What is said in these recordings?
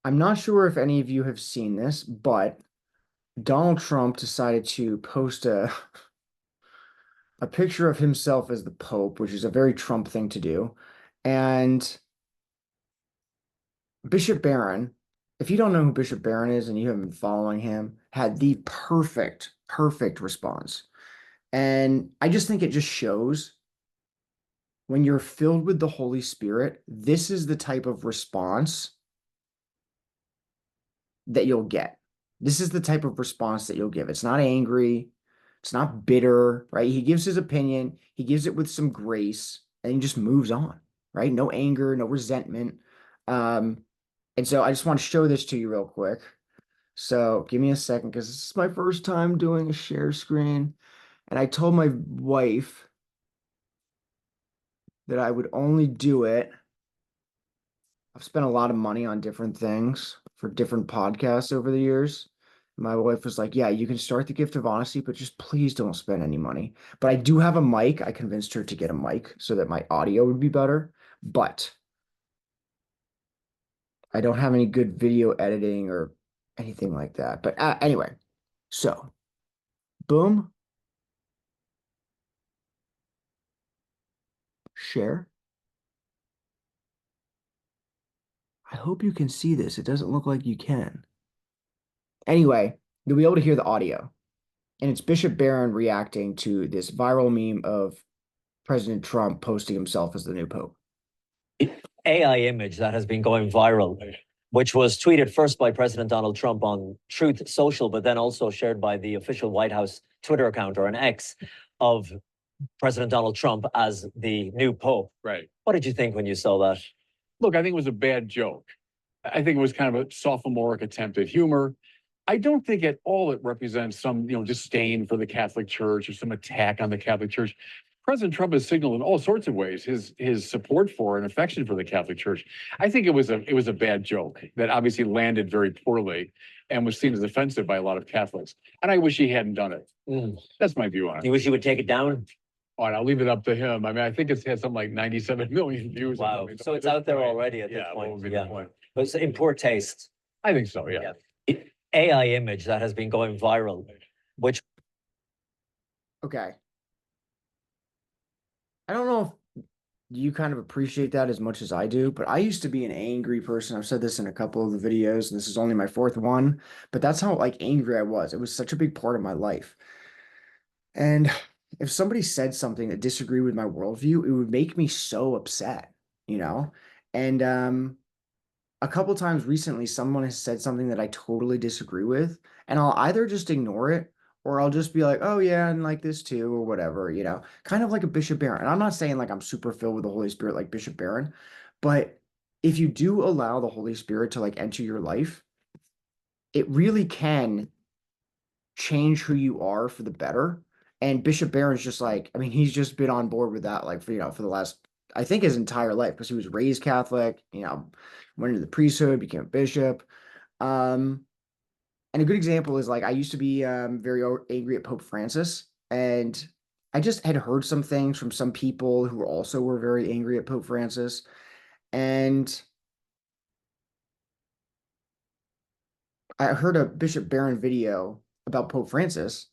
I'm not sure if any of you have seen this, but Donald Trump decided to post a picture of himself as the Pope, which is a very Trump thing to do. And Bishop Barron, if you don't know who Bishop Barron is and you haven't been following him, had the perfect response. And I just think it just shows when you're filled with the Holy Spirit, this is the type of response that you'll get. This is the type of response that you'll give. It's not angry. It's not bitter, right? He gives his opinion. He gives it with some grace and he just moves on, right? No anger, no resentment. Um, and so I just want to show this to you real quick. So give me a second because this is my first time doing a share screen. And I told my wife that I would only do it. I've spent a lot of money on different things for different podcasts over the years. My wife was like, "Yeah, you can start the gift of honesty, but just please don't spend any money." But I do have a mic. I convinced her to get a mic so that my audio would be better. But I don't have any good video editing or anything like that. But anyway, so boom, share. I hope you can see this. It doesn't look like you can. Anyway, you'll be able to hear the audio. And it's Bishop Barron reacting to this viral meme of President Trump posting himself as the new pope. AI image that has been going viral, which was tweeted first by President Donald Trump on Truth Social, but then also shared by the official White House Twitter account or an X of President Donald Trump as the new pope. Right. What did you think when you saw that? Look, I think it was a bad joke. I think it was kind of a sophomoric attempt at humor. I don't think at all it represents some, disdain for the Catholic Church or some attack on the Catholic Church. President Trump has signaled in all sorts of ways his support for and affection for the Catholic Church. I think it was a bad joke that obviously landed very poorly and was seen as offensive by a lot of Catholics. And I wish he hadn't done it. That's my view on it. You wish he would take it down? All right, I'll leave it up to him. I mean, I think it's had something like 97 million views. Wow. So it's out there already at this point. What would be the point? But it's in poor taste. I think so, yeah. AI image that has been going viral, which Okay. I don't know if you kind of appreciate that as much as I do, but I used to be an angry person. I've said this in a couple of the videos, and this is only my fourth one, but that's how like angry I was. It was such a big part of my life. And if somebody said something that disagreed with my worldview, it would make me so upset, you know? And a couple times recently, someone has said something that I totally disagree with, and I'll either just ignore it or I'll just be like, oh yeah, and like this too, or whatever, kind of like a Bishop Barron. And I'm not saying like I'm super filled with the Holy Spirit like Bishop Barron, but if you do allow the Holy Spirit to like enter your life, it really can change who you are for the better. And Bishop Barron's just like, I mean, he's just been on board with that, like for the last, I think his entire life, because he was raised Catholic, went into the priesthood, became a bishop. Um, and a good example is like, I used to be very angry at Pope Francis, and I just had heard some things from some people who also were very angry at Pope Francis. And I heard a Bishop Barron video about Pope Francis.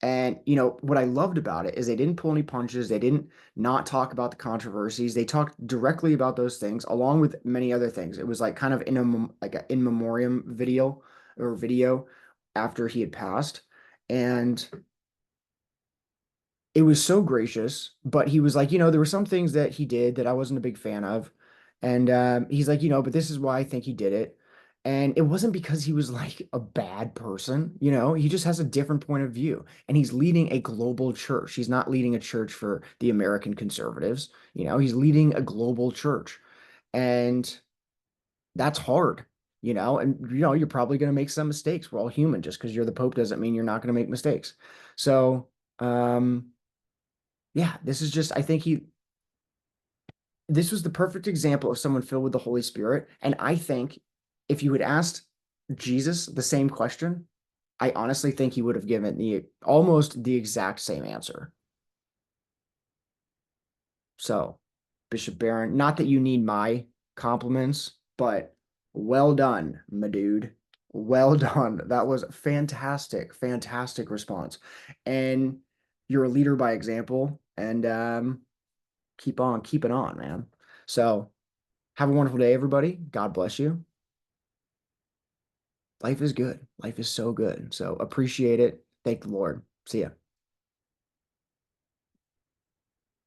And what I loved about it is they didn't pull any punches. They didn't not talk about the controversies. They talked directly about those things, along with many other things. It was like kind of like an in memoriam video after he had passed, and it was so gracious. But he was like, there were some things that he did that I wasn't a big fan of, and he's like, but this is why I think he did it. And it wasn't because he was like a bad person, he just has a different point of view. And he's leading a global church. He's not leading a church for the American conservatives, he's leading a global church. And that's hard, and you're probably going to make some mistakes. We're all human. Just because you're the Pope doesn't mean you're not going to make mistakes. So, yeah, I think this was the perfect example of someone filled with the Holy Spirit. And I think if you had asked Jesus the same question, I honestly think he would have given almost the exact same answer. So, Bishop Barron, not that you need my compliments, but Well done, my dude. Well done. That was fantastic, fantastic response. And you're a leader by example. And keep on keeping on, man. So have a wonderful day, everybody. God bless you. Life is good. Life is so good. So appreciate it. Thank the Lord. See ya.